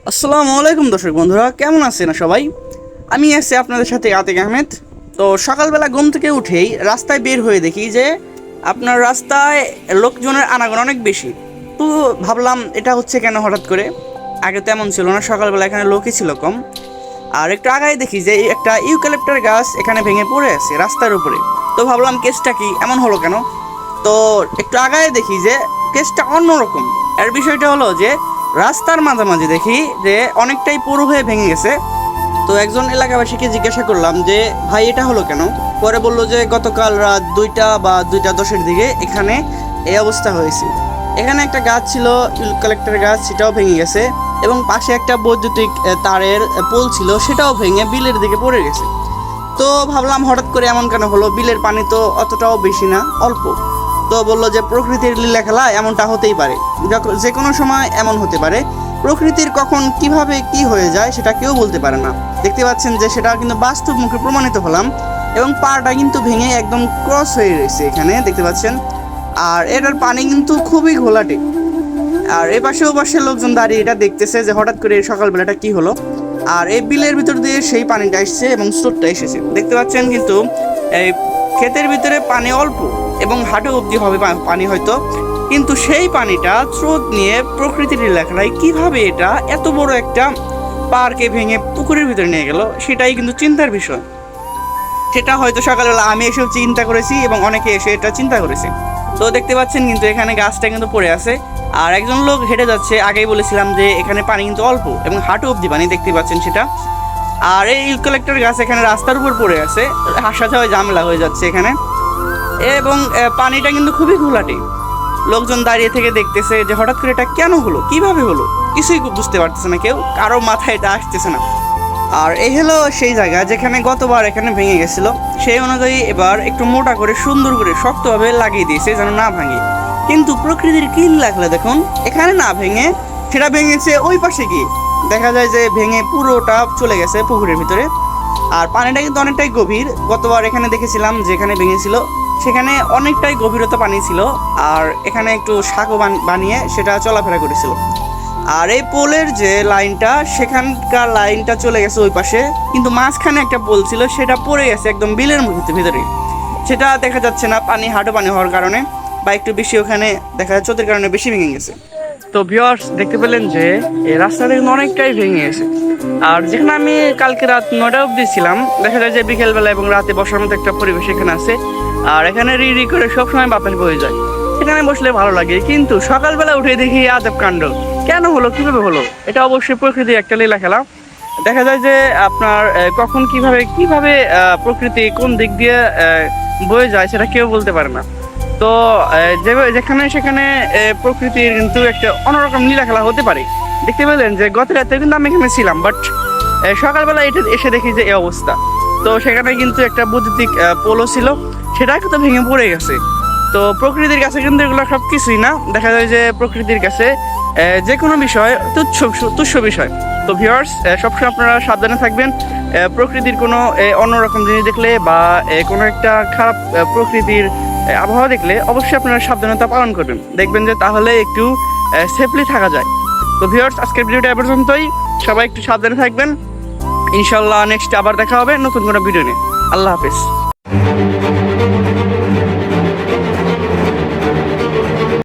আসসালামু আলাইকুম দর্শক বন্ধুরা, কেমন আছেন সবাই? আমি আছি আপনাদের সাথে আতিক আহমেদ। তো সকালবেলা ঘুম থেকে উঠেই রাস্তায় বের হয়ে দেখি যে আপনার রাস্তায় লোকজনের আনাগোনা অনেক বেশি। তো ভাবলাম এটা হচ্ছে কেন হঠাৎ করে। আগে তো এমন ছিল না, সকালবেলা এখানে লোকই ছিল কম। আর একটু আগায় দেখি যে একটা ইউক্যালিপ্টাস গাছ এখানে ভেঙে পড়ে আছে রাস্তার উপরে। তো ভাবলাম কেসটা কি, এমন হলো কেন? তো একটু আগায় দেখি যে কেসটা অন্যরকম। এর বিষয়টা হলো যে রাস্তার মাঝামাঝি দেখি যে অনেকটাই পুরো হয়ে ভেঙে গেছে। তো একজন এলাকাবাসীকে জিজ্ঞাসা করলাম যে ভাই এটা হলো কেন? পরে বললো যে গতকাল রাত 2টা বা 2টা 10-এর দিকে এখানে এই অবস্থা হয়েছে। এখানে একটা গাছ ছিল, কালেক্টর গাছ, সেটাও ভেঙে গেছে এবং পাশে একটা বৈদ্যুতিক তারের পোল ছিল, সেটাও ভেঙে বিলের দিকে পড়ে গেছে। তো ভাবলাম হঠাৎ করে এমন কেন হলো, বিলের পানি তো অতটাও বেশি না, অল্প। তো বললো যে প্রকৃতির লীলা খেলা, এমনটা হতেই পারে, যে কোনো সময় এমন হতে পারে। প্রকৃতির কখন কিভাবে কি হয়ে যায় সেটা কেউ বলতে পারে না। দেখতে পাচ্ছেন যে সেটা কিন্তু বাস্তব মুখে প্রমাণিত হলাম এবং পাড়টা কিন্তু ভেঙে একদম ক্রস হয়ে রয়েছে এখানে দেখতে পাচ্ছেন। আর এটার পানি কিন্তু খুবই ঘোলাটে। আর এ পাশে ও পাশে লোকজন দাঁড়িয়ে এটা দেখতেছে যে হঠাৎ করে সকালবেলাটা কি হলো। আর এই বিলের ভিতর দিয়ে সেই পানিটা এসছে এবং স্রোতটা এসেছে দেখতে পাচ্ছেন। কিন্তু এই ক্ষেতের ভিতরে পানি অল্প এবং হাঁটু অবধি হবে পানি হয়তো, কিন্তু সেই পানিটা স্রোত নিয়ে প্রকৃতির এলাকায় কিভাবে এটা এত বড় একটা পার্কে ভেঙে পুকুরের ভিতরে নিয়ে গেল, সেটাই কিন্তু চিন্তার বিষয়। সেটা হয়তো সকালবেলা আমি এসেও চিন্তা করেছি এবং অনেকে এসে এটা চিন্তা করেছে। তো দেখতে পাচ্ছেন কিন্তু এখানে গাছটা কিন্তু পড়ে আছে আর একজন লোক হেঁটে যাচ্ছে। আগেই বলেছিলাম যে এখানে পানি কিন্তু অল্প এবং হাঁটু অবধি পানি, দেখতে পাচ্ছেন সেটা। আর এই ইউক্যালিপ্টাস গাছ এখানে রাস্তার উপর পড়ে আছে, আসা যাওয়া ঝামেলা হয়ে যাচ্ছে এখানে। এবং পানিটা কিন্তু খুবই ঘোলাটে। লোকজন দাঁড়িয়ে থেকে দেখতেছে যে হঠাৎ করে এটা কেন হলো, কিভাবে হলো, কিছুই বুঝতে পারতেছে না কেউ, কারো মাথায় এটা আসতেছে না। আর এই হলো সেই জায়গা যেখানে গতবার এখানে ভেঙে গেছিল। সেই অনুযায়ী এবার একটু মোটা করে সুন্দর করে শক্তভাবে লাগিয়ে দিয়েছে যেন না ভাঙে। কিন্তু প্রকৃতির কি লাগলে দেখুন, এখানে না ভেঙে সেটা ভেঙেছে ওই পাশে গিয়ে। দেখা যায় যে ভেঙে পুরোটা চলে গেছে পুকুরের ভিতরে। আর পানিটা কিন্তু অনেকটাই গভীর। গতবার এখানে দেখেছিলাম যেখানে ভেঙেছিল সেখানে অনেকটাই গভীরতা পানি ছিল। আর এখানে একটু সাঁকো বানিয়ে সেটা চলাফেরা করেছিল। আর এই পোলের যে লাইনটা, সেখানকার লাইনটা চলে গেছে ওই পাশে, কিন্তু মাঝখানে একটা পোল ছিল সেটা পড়ে গেছে একদম বিলের ভিতরে। সেটা দেখা যাচ্ছে না, পানি হাঁটু পানি হওয়ার কারণে বা একটু বেশি ওখানে দেখা যাচ্ছে ওদের কারণে বেশি ভেঙে গেছে। তো ভিউয়ার্স দেখতে পেলেন যে এই রাস্তাটা কিন্তু অনেকটাই ভেঙে গেছে। আর যেখানে আমি কালকে রাত 9টা অবধি ছিলাম, দেখা যায় যে বিকেলবেলা এবং রাতে বসার মতো একটা পরিবেশ এখানে আছে। আর এখানে রি করে সবসময় বাতাস বয়ে যায়, সেখানে বসলে ভালো লাগে। কিন্তু সকালবেলা উঠে দেখি আজব কাণ্ড। কেন হলো, কিভাবে হলো? এটা অবশ্যই প্রকৃতির একটা লীলা খেলা। দেখা যায় যে আপনার কখন কিভাবে প্রকৃতি কোন দিক দিয়ে বয়ে যায় সেটা কেউ বলতে পারে না। তো যেখানে সেখানে প্রকৃতির কিন্তু একটা অন্যরকম লীলা খেলা হতে পারে। দেখতে পেলেন যে গত রাতে কিন্তু আমি এখানে ছিলাম, বাট সকালবেলা এটা এসে দেখি যে এই অবস্থা। তো সেখানে কিন্তু একটা বৈদ্যুতিক পোলও ছিল, সেটা কিন্তু ভেঙে পড়ে গেছে। তো প্রকৃতির কাছে কিন্তু এগুলো সব কিছুই না। দেখা যায় যে প্রকৃতির কাছে যে কোনো বিষয় তুচ্ছ বিষয়। তো ভিউয়ার্স সবসময় আপনারা সাবধানে থাকবেন। প্রকৃতির কোনো অন্যরকম জিনিস দেখলে বা কোনো একটা খারাপ প্রকৃতির আবহাওয়া দেখলে অবশ্যই আপনারা সাবধানতা পালন করবেন, দেখবেন যে তাহলে একটু সেফলি থাকা যায়। তো ভিউয়ার্স আজকের ভিডিওটা এ পর্যন্তই। সবাই একটু সাবধানে থাকবেন। ইনশাল্লাহ নেক্সট আবার দেখা হবে নতুন কোনো ভিডিও নিয়ে। আল্লাহ হাফেজ।